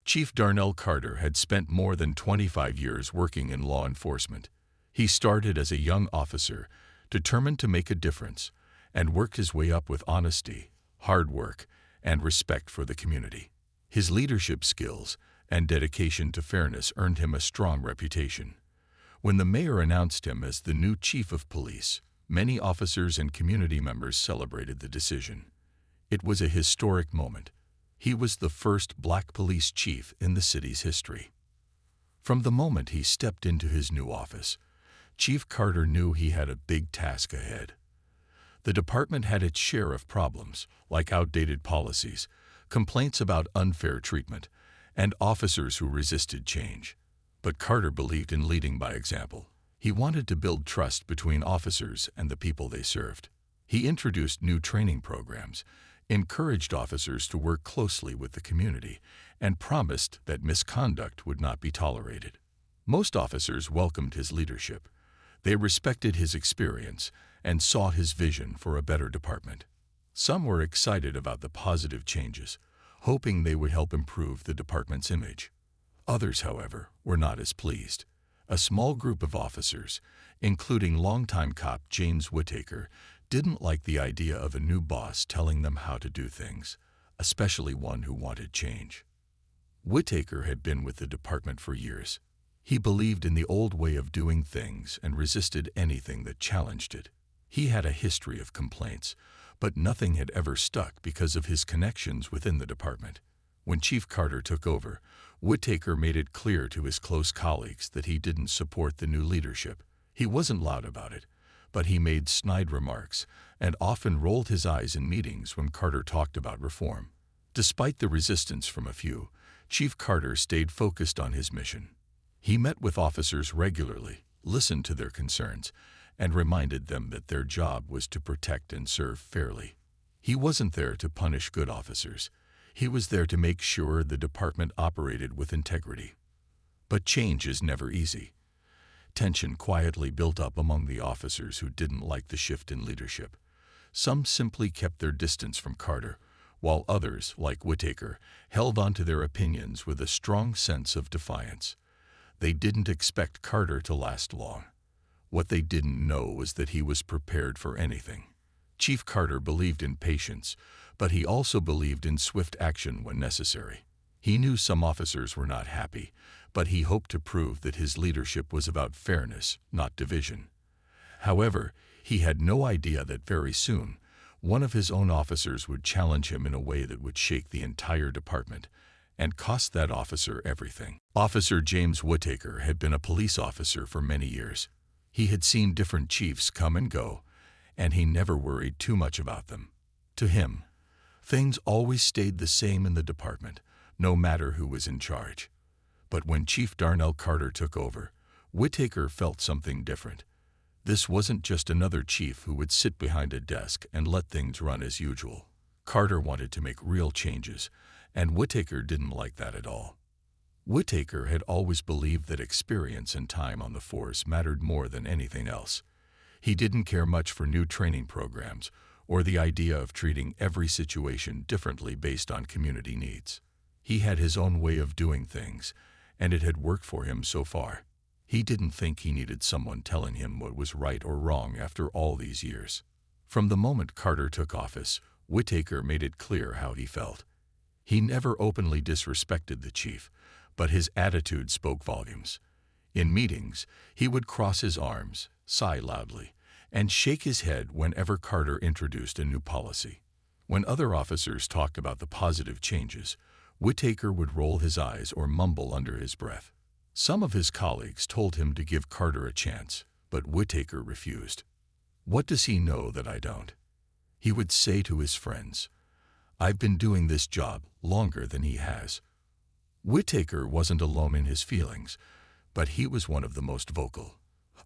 Chief Darnell Carter had spent more than 25 years working in law enforcement. He started as a young officer, determined to make a difference, and worked his way up with honesty, hard work, and respect for the community. His leadership skills and dedication to fairness earned him a strong reputation. When the mayor announced him as the new chief of police, many officers and community members celebrated the decision. It was a historic moment. He was the first black police chief in the city's history. From the moment he stepped into his new office, Chief Carter knew he had a big task ahead. The department had its share of problems, like outdated policies, complaints about unfair treatment, and officers who resisted change. But Carter believed in leading by example. He wanted to build trust between officers and the people they served. He introduced new training programs, encouraged officers to work closely with the community, and promised that misconduct would not be tolerated. Most officers welcomed his leadership. They respected his experience and sought his vision for a better department. Some were excited about the positive changes, hoping they would help improve the department's image. Others, however, were not as pleased. A small group of officers, including longtime cop James Whittaker, didn't like the idea of a new boss telling them how to do things, especially one who wanted change. Whittaker had been with the department for years. He believed in the old way of doing things and resisted anything that challenged it. He had a history of complaints, but nothing had ever stuck because of his connections within the department. When Chief Carter took over, Whittaker made it clear to his close colleagues that he didn't support the new leadership. He wasn't loud about it, but he made snide remarks and often rolled his eyes in meetings when Carter talked about reform. Despite the resistance from a few, Chief Carter stayed focused on his mission. He met with officers regularly, listened to their concerns, and reminded them that their job was to protect and serve fairly. He wasn't there to punish good officers. He was there to make sure the department operated with integrity. But change is never easy. Tension quietly built up among the officers who didn't like the shift in leadership. Some simply kept their distance from Carter, while others, like Whittaker, held on to their opinions with a strong sense of defiance. They didn't expect Carter to last long. What they didn't know was that he was prepared for anything. Chief Carter believed in patience, but he also believed in swift action when necessary. He knew some officers were not happy, but he hoped to prove that his leadership was about fairness, not division. However, he had no idea that very soon, one of his own officers would challenge him in a way that would shake the entire department and cost that officer everything. Officer James Whittaker had been a police officer for many years. He had seen different chiefs come and go, and he never worried too much about them. To him, things always stayed the same in the department, no matter who was in charge. But when Chief Darnell Carter took over, Whittaker felt something different. This wasn't just another chief who would sit behind a desk and let things run as usual. Carter wanted to make real changes, and Whittaker didn't like that at all. Whittaker had always believed that experience and time on the force mattered more than anything else. He didn't care much for new training programs or the idea of treating every situation differently based on community needs. He had his own way of doing things, and it had worked for him so far. He didn't think he needed someone telling him what was right or wrong after all these years. From the moment Carter took office, Whittaker made it clear how he felt. He never openly disrespected the chief, but his attitude spoke volumes. In meetings, he would cross his arms, sigh loudly, and shake his head whenever Carter introduced a new policy. When other officers talked about the positive changes, Whittaker would roll his eyes or mumble under his breath. Some of his colleagues told him to give Carter a chance, but Whittaker refused. "What does he know that I don't?" he would say to his friends. "I've been doing this job longer than he has." Whittaker wasn't alone in his feelings, but he was one of the most vocal.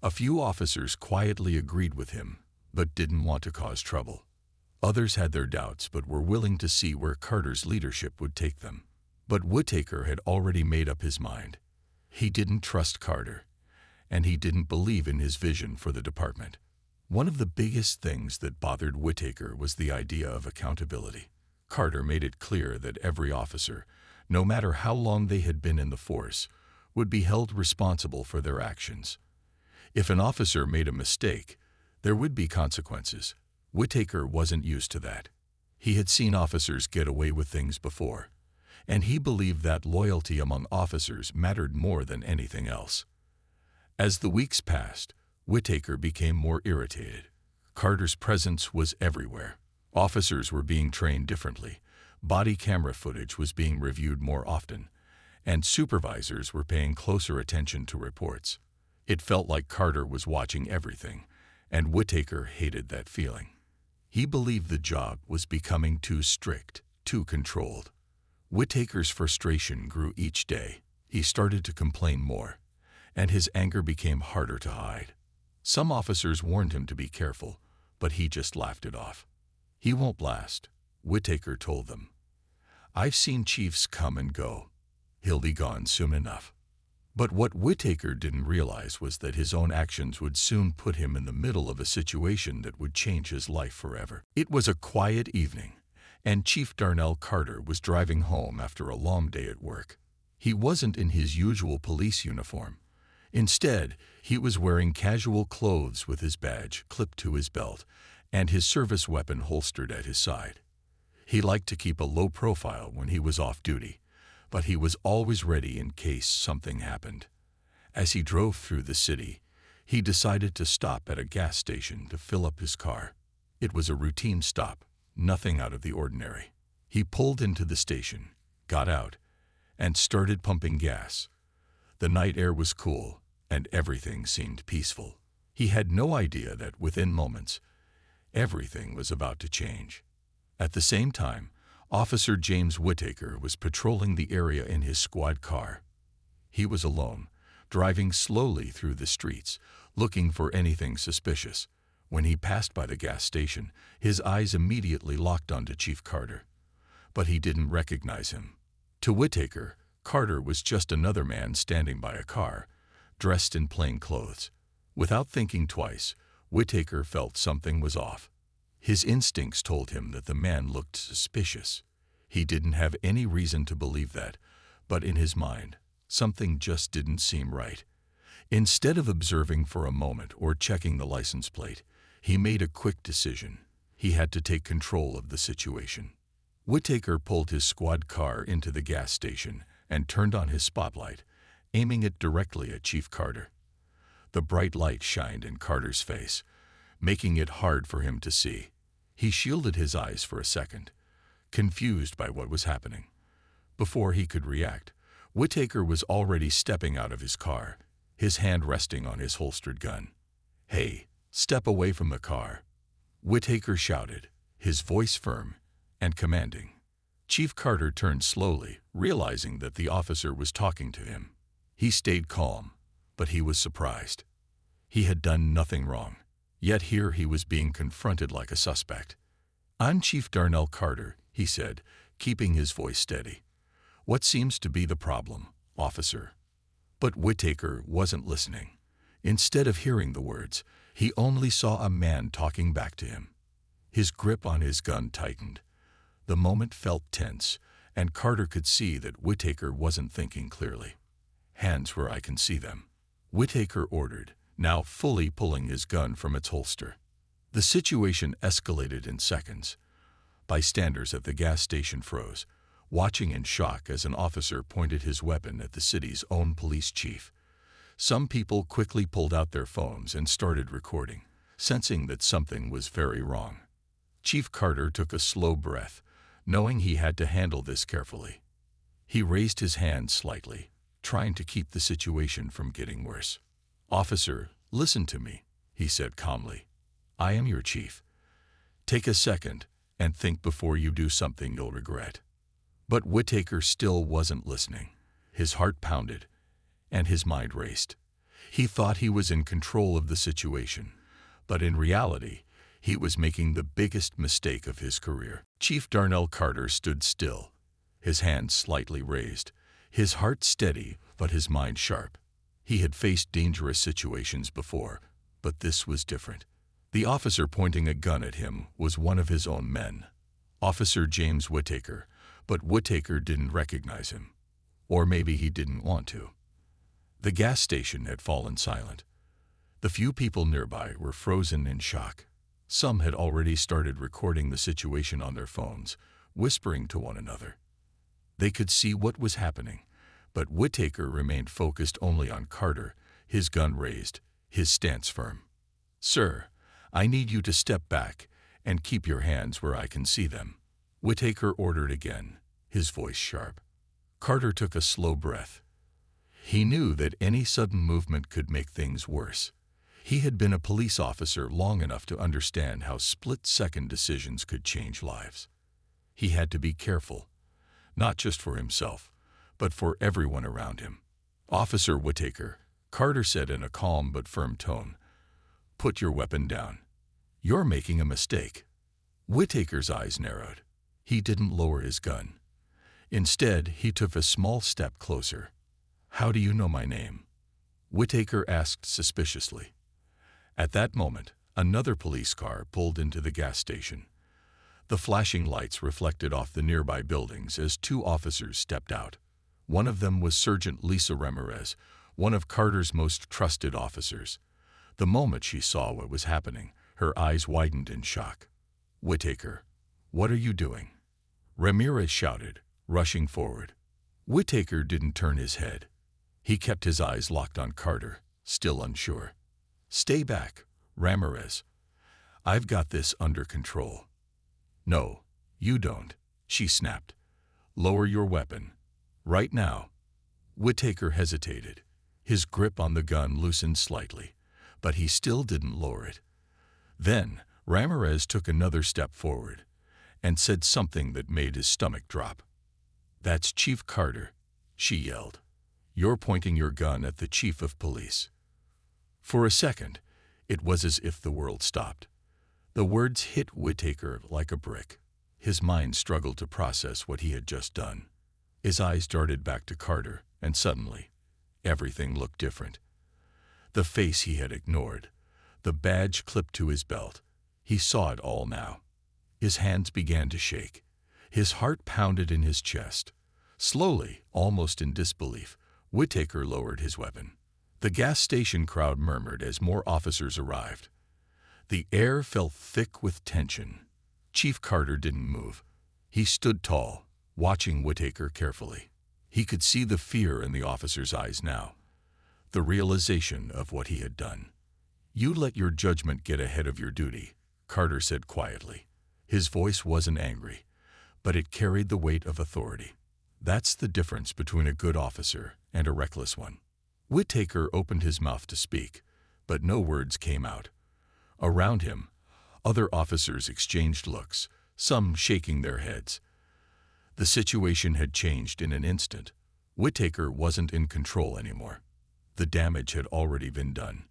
A few officers quietly agreed with him, but didn't want to cause trouble. Others had their doubts but were willing to see where Carter's leadership would take them. But Whittaker had already made up his mind. He didn't trust Carter, and he didn't believe in his vision for the department. One of the biggest things that bothered Whittaker was the idea of accountability. Carter made it clear that every officer, no matter how long they had been in the force, would be held responsible for their actions. If an officer made a mistake, there would be consequences. Whitaker wasn't used to that. He had seen officers get away with things before, and he believed that loyalty among officers mattered more than anything else. As the weeks passed, Whitaker became more irritated. Carter's presence was everywhere. Officers were being trained differently, body camera footage was being reviewed more often, and supervisors were paying closer attention to reports. It felt like Carter was watching everything, and Whitaker hated that feeling. He believed the job was becoming too strict, too controlled. Whitaker's frustration grew each day. He started to complain more, and his anger became harder to hide. Some officers warned him to be careful, but he just laughed it off. "He won't last," Whitaker told them. "I've seen chiefs come and go. He'll be gone soon enough." But what Whitaker didn't realize was that his own actions would soon put him in the middle of a situation that would change his life forever. It was a quiet evening, and Chief Darnell Carter was driving home after a long day at work. He wasn't in his usual police uniform. Instead, he was wearing casual clothes with his badge clipped to his belt and his service weapon holstered at his side. He liked to keep a low profile when he was off duty, but he was always ready in case something happened. As he drove through the city, he decided to stop at a gas station to fill up his car. It was a routine stop, nothing out of the ordinary. He pulled into the station, got out, and started pumping gas. The night air was cool, and everything seemed peaceful. He had no idea that within moments, everything was about to change. At the same time, Officer James Whitaker was patrolling the area in his squad car. He was alone, driving slowly through the streets, looking for anything suspicious. When he passed by the gas station, his eyes immediately locked onto Chief Carter. But he didn't recognize him. To Whitaker, Carter was just another man standing by a car, dressed in plain clothes. Without thinking twice, Whitaker felt something was off. His instincts told him that the man looked suspicious. He didn't have any reason to believe that, but in his mind, something just didn't seem right. Instead of observing for a moment or checking the license plate, he made a quick decision. He had to take control of the situation. Whitaker pulled his squad car into the gas station and turned on his spotlight, aiming it directly at Chief Carter. The bright light shined in Carter's face, making it hard for him to see. He shielded his eyes for a second, confused by what was happening. Before he could react, Whitaker was already stepping out of his car, his hand resting on his holstered gun. "Hey, step away from the car," Whitaker shouted, his voice firm and commanding. Chief Carter turned slowly, realizing that the officer was talking to him. He stayed calm, but he was surprised. He had done nothing wrong, yet here he was being confronted like a suspect. "I'm Chief Darnell Carter," he said, keeping his voice steady. "What seems to be the problem, officer?" But Whitaker wasn't listening. Instead of hearing the words, he only saw a man talking back to him. His grip on his gun tightened. The moment felt tense, and Carter could see that Whitaker wasn't thinking clearly. "Hands where I can see them," Whitaker ordered, now fully pulling his gun from its holster. The situation escalated in seconds. Bystanders at the gas station froze, watching in shock as an officer pointed his weapon at the city's own police chief. Some people quickly pulled out their phones and started recording, sensing that something was very wrong. Chief Carter took a slow breath, knowing he had to handle this carefully. He raised his hand slightly, trying to keep the situation from getting worse. "Officer, listen to me," he said calmly. "I am your chief. Take a second and think before you do something you'll regret." But Whitaker still wasn't listening. His heart pounded, and his mind raced. He thought he was in control of the situation, but in reality, he was making the biggest mistake of his career. Chief Darnell Carter stood still, his hands slightly raised, his heart steady but his mind sharp. He had faced dangerous situations before, but this was different. The officer pointing a gun at him was one of his own men, Officer James Whitaker, but Whittaker didn't recognize him. Or maybe he didn't want to. The gas station had fallen silent. The few people nearby were frozen in shock. Some had already started recording the situation on their phones, whispering to one another. They could see what was happening, but Whittaker remained focused only on Carter, his gun raised, his stance firm. "Sir, I need you to step back and keep your hands where I can see them," Whittaker ordered again, his voice sharp. Carter took a slow breath. He knew that any sudden movement could make things worse. He had been a police officer long enough to understand how split-second decisions could change lives. He had to be careful, not just for himself, but for everyone around him. "Officer Whittaker," Carter said in a calm but firm tone, "put your weapon down. You're making a mistake." Whittaker's eyes narrowed. He didn't lower his gun. Instead, he took a small step closer. "How do you know my name?" Whittaker asked suspiciously. At that moment, another police car pulled into the gas station. The flashing lights reflected off the nearby buildings as two officers stepped out. One of them was Sergeant Lisa Ramirez, one of Carter's most trusted officers. The moment she saw what was happening, her eyes widened in shock. "Whittaker, what are you doing?" Ramirez shouted, rushing forward. Whittaker didn't turn his head. He kept his eyes locked on Carter, still unsure. "Stay back, Ramirez. I've got this under control." "No, you don't," she snapped. "Lower your weapon. Right now." Whittaker hesitated. His grip on the gun loosened slightly, but he still didn't lower it. Then Ramirez took another step forward and said something that made his stomach drop. "That's Chief Carter," she yelled. "You're pointing your gun at the chief of police." For a second, it was as if the world stopped. The words hit Whittaker like a brick. His mind struggled to process what he had just done. His eyes darted back to Carter, and suddenly, everything looked different. The face he had ignored, the badge clipped to his belt, he saw it all now. His hands began to shake. His heart pounded in his chest. Slowly, almost in disbelief, Whittaker lowered his weapon. The gas station crowd murmured as more officers arrived. The air felt thick with tension. Chief Carter didn't move. He stood tall, watching Whittaker carefully. He could see the fear in the officer's eyes now, the realization of what he had done. "You let your judgment get ahead of your duty," Carter said quietly. His voice wasn't angry, but it carried the weight of authority. "That's the difference between a good officer and a reckless one." Whittaker opened his mouth to speak, but no words came out. Around him, other officers exchanged looks, some shaking their heads. The situation had changed in an instant. Whittaker wasn't in control anymore. The damage had already been done,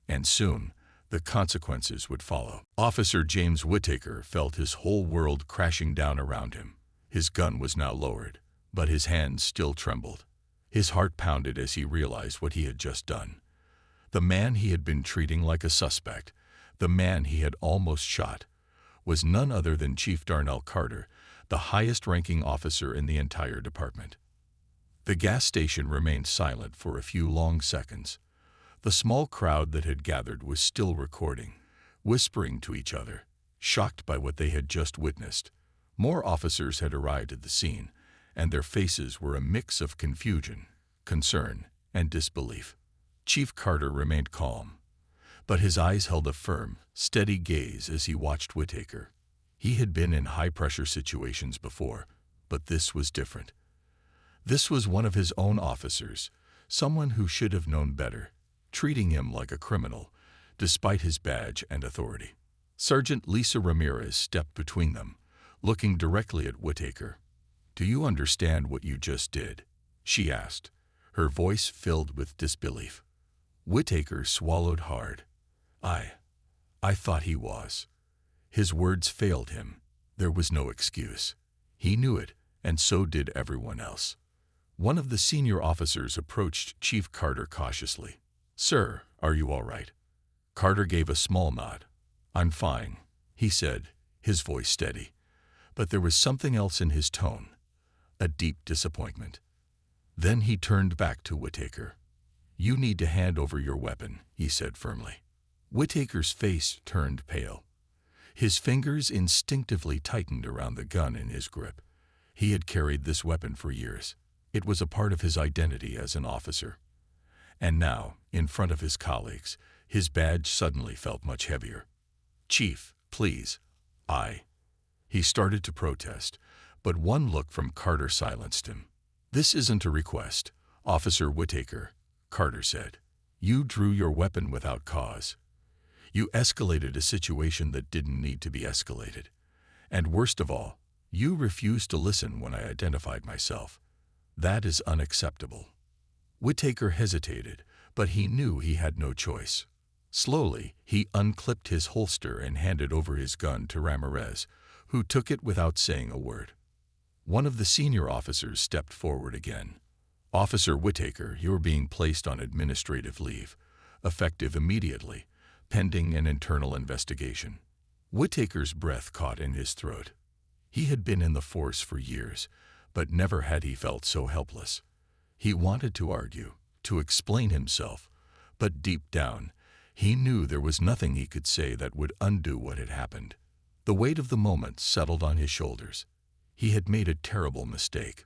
and soon the consequences would follow. Officer James Whittaker felt his whole world crashing down around him. His gun was now lowered, but his hands still trembled. His heart pounded as he realized what he had just done. The man he had been treating like a suspect, the man he had almost shot, was none other than Chief Darnell Carter, the highest-ranking officer in the entire department. The gas station remained silent for a few long seconds. The small crowd that had gathered was still recording, whispering to each other, shocked by what they had just witnessed. More officers had arrived at the scene, and their faces were a mix of confusion, concern, and disbelief. Chief Carter remained calm, but his eyes held a firm, steady gaze as he watched Whittaker. He had been in high-pressure situations before, but this was different. This was one of his own officers, someone who should have known better, treating him like a criminal, despite his badge and authority. Sergeant Lisa Ramirez stepped between them, looking directly at Whittaker. "Do you understand what you just did?" she asked, her voice filled with disbelief. Whittaker swallowed hard. I thought he was." His words failed him. There was no excuse. He knew it, and so did everyone else. One of the senior officers approached Chief Carter cautiously. "Sir, are you all right?" Carter gave a small nod. "I'm fine," he said, his voice steady. But there was something else in his tone. a deep disappointment. Then he turned back to Whitaker. "You need to hand over your weapon," he said firmly. Whitaker's face turned pale. His fingers instinctively tightened around the gun in his grip. He had carried this weapon for years. It was a part of his identity as an officer. And now, in front of his colleagues, his badge suddenly felt much heavier. "Chief, please, He started to protest, but one look from Carter silenced him. "This isn't a request, Officer Whitaker," Carter said. "You drew your weapon without cause. You escalated a situation that didn't need to be escalated. And worst of all, you refused to listen when I identified myself. That is unacceptable." Whitaker hesitated, but he knew he had no choice. Slowly, he unclipped his holster and handed over his gun to Ramirez, who took it without saying a word. One of the senior officers stepped forward again. "Officer Whitaker, you're being placed on administrative leave, effective immediately, pending an internal investigation." Whitaker's breath caught in his throat. He had been in the force for years, but never had he felt so helpless. He wanted to argue, to explain himself, but deep down, he knew there was nothing he could say that would undo what had happened. The weight of the moment settled on his shoulders. He had made a terrible mistake,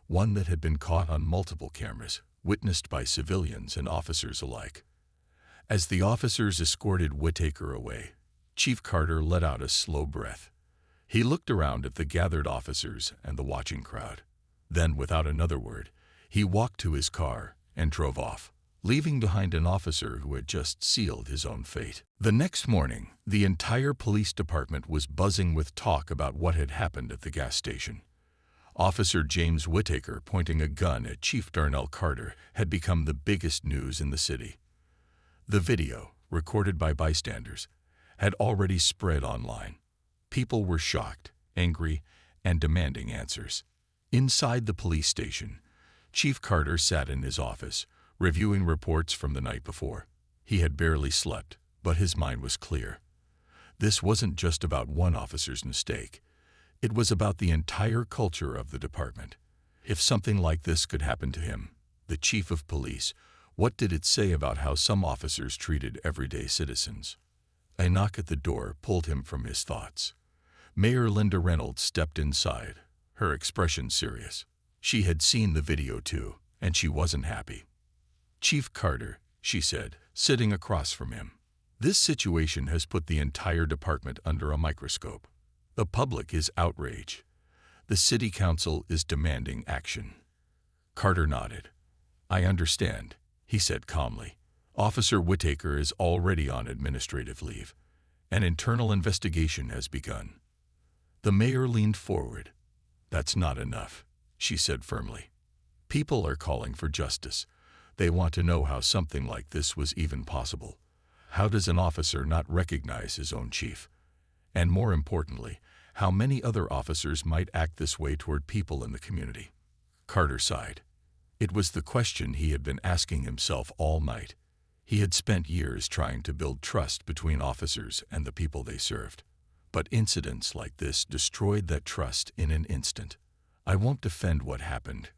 one that had been caught on multiple cameras, witnessed by civilians and officers alike. As the officers escorted Whitaker away, Chief Carter let out a slow breath. He looked around at the gathered officers and the watching crowd. Then, without another word, he walked to his car and drove off, leaving behind an officer who had just sealed his own fate. The next morning, the entire police department was buzzing with talk about what had happened at the gas station. Officer James Whitaker pointing a gun at Chief Darnell Carter had become the biggest news in the city. The video, recorded by bystanders, had already spread online. People were shocked, angry, and demanding answers. Inside the police station, Chief Carter sat in his office, reviewing reports from the night before. He had barely slept, but his mind was clear. This wasn't just about one officer's mistake. It was about the entire culture of the department. If something like this could happen to him, the chief of police, what did it say about how some officers treated everyday citizens? A knock at the door pulled him from his thoughts. Mayor Linda Reynolds stepped inside, her expression serious. She had seen the video too, and she wasn't happy. "Chief Carter," she said, sitting across from him, "this situation has put the entire department under a microscope. The public is outraged. The city council is demanding action." Carter nodded. "I understand," he said calmly. "Officer Whitaker is already on administrative leave. An internal investigation has begun." The mayor leaned forward. "That's not enough," she said firmly. "People are calling for justice. They want to know how something like this was even possible. How does an officer not recognize his own chief? And more importantly, how many other officers might act this way toward people in the community?" Carter sighed. It was the question he had been asking himself all night. He had spent years trying to build trust between officers and the people they served. But incidents like this destroyed that trust in an instant. "I won't defend what happened,"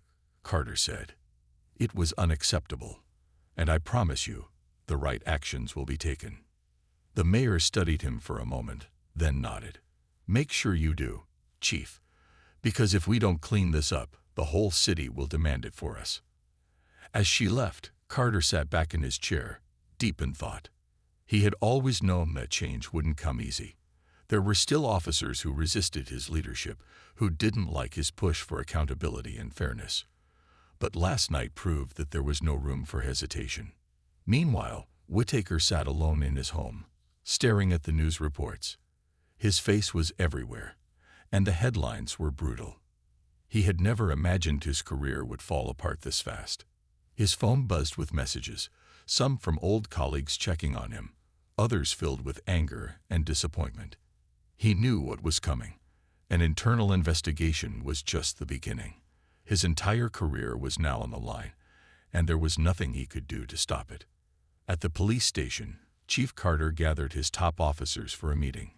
Carter said. "It was unacceptable. And I promise you, the right actions will be taken." The mayor studied him for a moment, then nodded. "Make sure you do, Chief, because if we don't clean this up, the whole city will demand it for us." As she left, Carter sat back in his chair, deep in thought. He had always known that change wouldn't come easy. There were still officers who resisted his leadership, who didn't like his push for accountability and fairness. But last night proved that there was no room for hesitation. Meanwhile, Whitaker sat alone in his home, staring at the news reports. His face was everywhere, and the headlines were brutal. He had never imagined his career would fall apart this fast. His phone buzzed with messages, some from old colleagues checking on him, others filled with anger and disappointment. He knew what was coming. An internal investigation was just the beginning. His entire career was now on the line, and there was nothing he could do to stop it. At the police station, Chief Carter gathered his top officers for a meeting.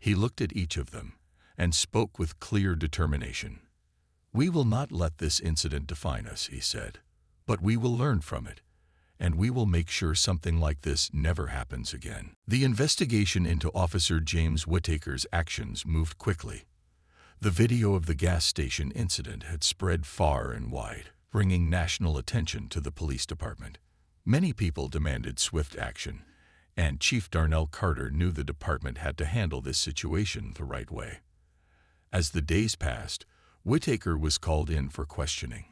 He looked at each of them and spoke with clear determination. "We will not let this incident define us," he said, "but we will learn from it, and we will make sure something like this never happens again." The investigation into Officer James Whittaker's actions moved quickly. The video of the gas station incident had spread far and wide, bringing national attention to the police department. Many people demanded swift action, and Chief Darnell Carter knew the department had to handle this situation the right way. As the days passed, Whittaker was called in for questioning.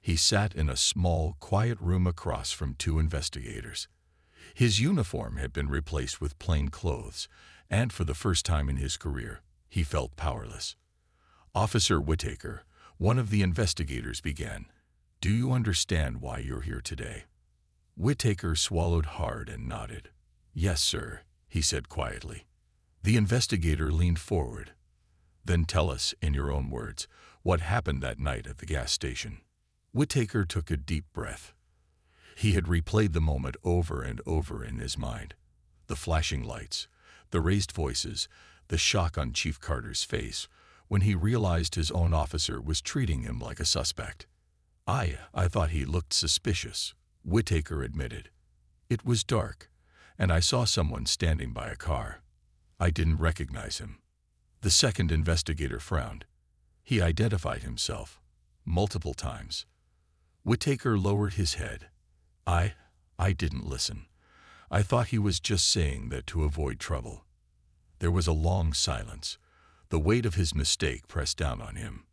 He sat in a small, quiet room across from two investigators. His uniform had been replaced with plain clothes, and for the first time in his career, he felt powerless. "Officer Whittaker," one of the investigators began, "do you understand why you're here today?" Whittaker swallowed hard and nodded. "Yes, sir," he said quietly. The investigator leaned forward. "Then tell us, in your own words, what happened that night at the gas station." Whittaker took a deep breath. He had replayed the moment over and over in his mind. The flashing lights, the raised voices, the shock on Chief Carter's face when he realized his own officer was treating him like a suspect. I thought he looked suspicious," Whittaker admitted. "It was dark, and I saw someone standing by a car. I didn't recognize him." The second investigator frowned. He identified himself multiple times. Whittaker lowered his head. I didn't listen. I thought he was just saying that to avoid trouble." There was a long silence. The weight of his mistake pressed down on him.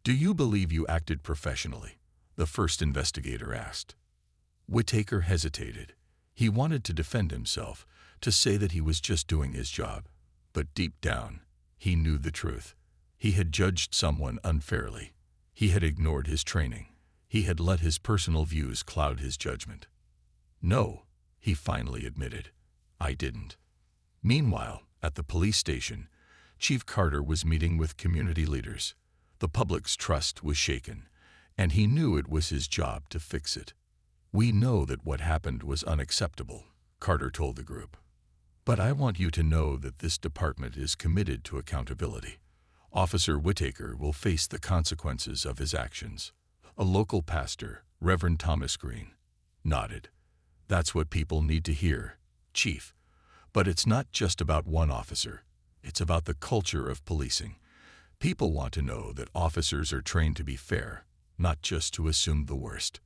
"Do you believe you acted professionally?" the first investigator asked. Whittaker hesitated. He wanted to defend himself, to say that he was just doing his job. But deep down, he knew the truth. He had judged someone unfairly. He had ignored his training. He had let his personal views cloud his judgment. "No," he finally admitted, "I didn't." Meanwhile, at the police station, Chief Carter was meeting with community leaders. The public's trust was shaken, and he knew it was his job to fix it. "We know that what happened was unacceptable," Carter told the group. "But I want you to know that this department is committed to accountability. Officer Whittaker will face the consequences of his actions." A local pastor, Reverend Thomas Green, nodded. "That's what people need to hear, Chief. But it's not just about one officer. It's about the culture of policing. People want to know that officers are trained to be fair, not just to assume the worst."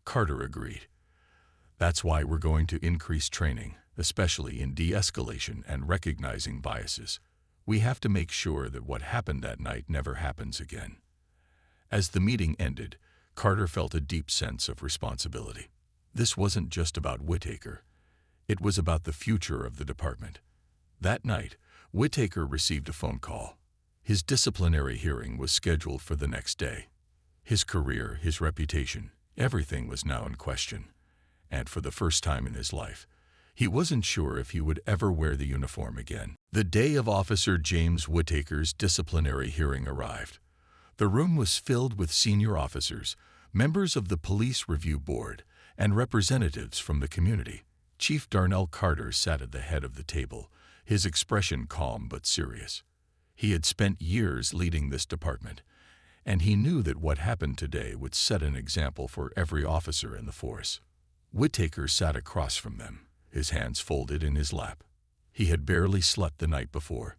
Carter agreed. "That's why we're going to increase training, especially in de-escalation and recognizing biases. We have to make sure that what happened that night never happens again." As the meeting ended, Carter felt a deep sense of responsibility. This wasn't just about Whittaker. It was about the future of the department. That night, Whittaker received a phone call. His disciplinary hearing was scheduled for the next day. His career, his reputation, everything was now in question. And for the first time in his life, he wasn't sure if he would ever wear the uniform again. The day of Officer James Whittaker's disciplinary hearing arrived. The room was filled with senior officers, members of the Police Review Board, and representatives from the community. Chief Darnell Carter sat at the head of the table, his expression calm but serious. He had spent years leading this department, and he knew that what happened today would set an example for every officer in the force. Whittaker sat across from them, his hands folded in his lap. He had barely slept the night before.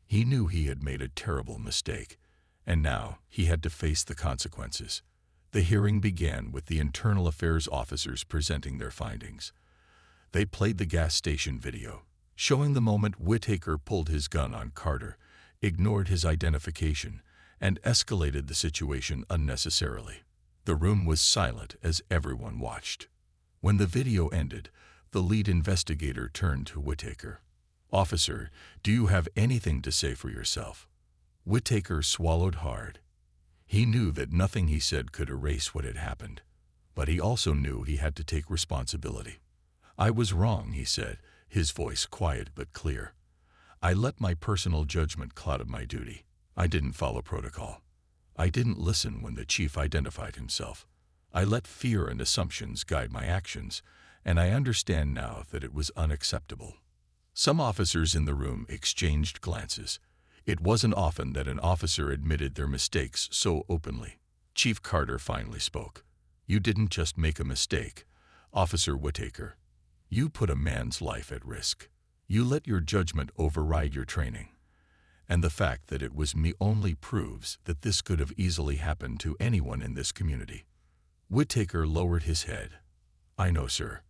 He knew he had made a terrible mistake, and now he had to face the consequences. The hearing began with the internal affairs officers presenting their findings. They played the gas station video, showing the moment Whittaker pulled his gun on Carter, ignored his identification, and escalated the situation unnecessarily. The room was silent as everyone watched. When the video ended, the lead investigator turned to Whittaker. "Officer, do you have anything to say for yourself?" Whittaker swallowed hard. He knew that nothing he said could erase what had happened, but he also knew he had to take responsibility. "I was wrong," he said, his voice quiet but clear. "I let my personal judgment cloud my duty. I didn't follow protocol. I didn't listen when the chief identified himself. I let fear and assumptions guide my actions, and I understand now that it was unacceptable." Some officers in the room exchanged glances. It wasn't often that an officer admitted their mistakes so openly. Chief Carter finally spoke. "You didn't just make a mistake, Officer Whitaker. You put a man's life at risk. You let your judgment override your training. And the fact that it was me only proves that this could have easily happened to anyone in this community." Whitaker lowered his head. "I know, sir."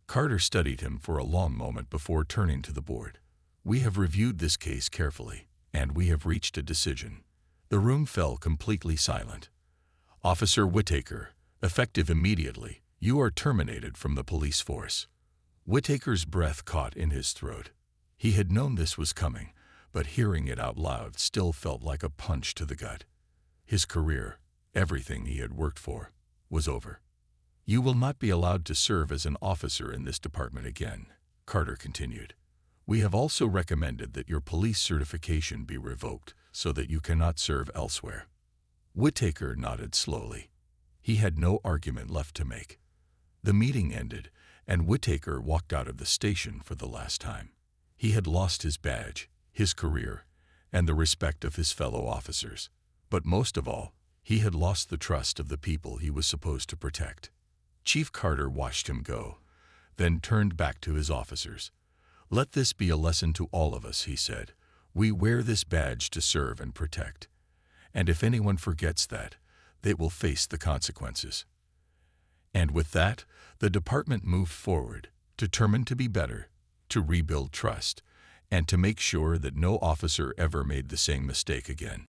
Carter studied him for a long moment before turning to the board. "We have reviewed this case carefully, and we have reached a decision." The room fell completely silent. "Officer Whitaker, effective immediately, you are terminated from the police force." Whitaker's breath caught in his throat. He had known this was coming, but hearing it out loud still felt like a punch to the gut. His career, everything he had worked for, was over. "You will not be allowed to serve as an officer in this department again," Carter continued. "We have also recommended that your police certification be revoked so that you cannot serve elsewhere." Whitaker nodded slowly. He had no argument left to make. The meeting ended, and Whitaker walked out of the station for the last time. He had lost his badge, his career, and the respect of his fellow officers. But most of all, he had lost the trust of the people he was supposed to protect. Chief Carter watched him go, then turned back to his officers. "Let this be a lesson to all of us," he said. "We wear this badge to serve and protect. And if anyone forgets that, they will face the consequences." And with that, the department moved forward, determined to be better, to rebuild trust, and to make sure that no officer ever made the same mistake again.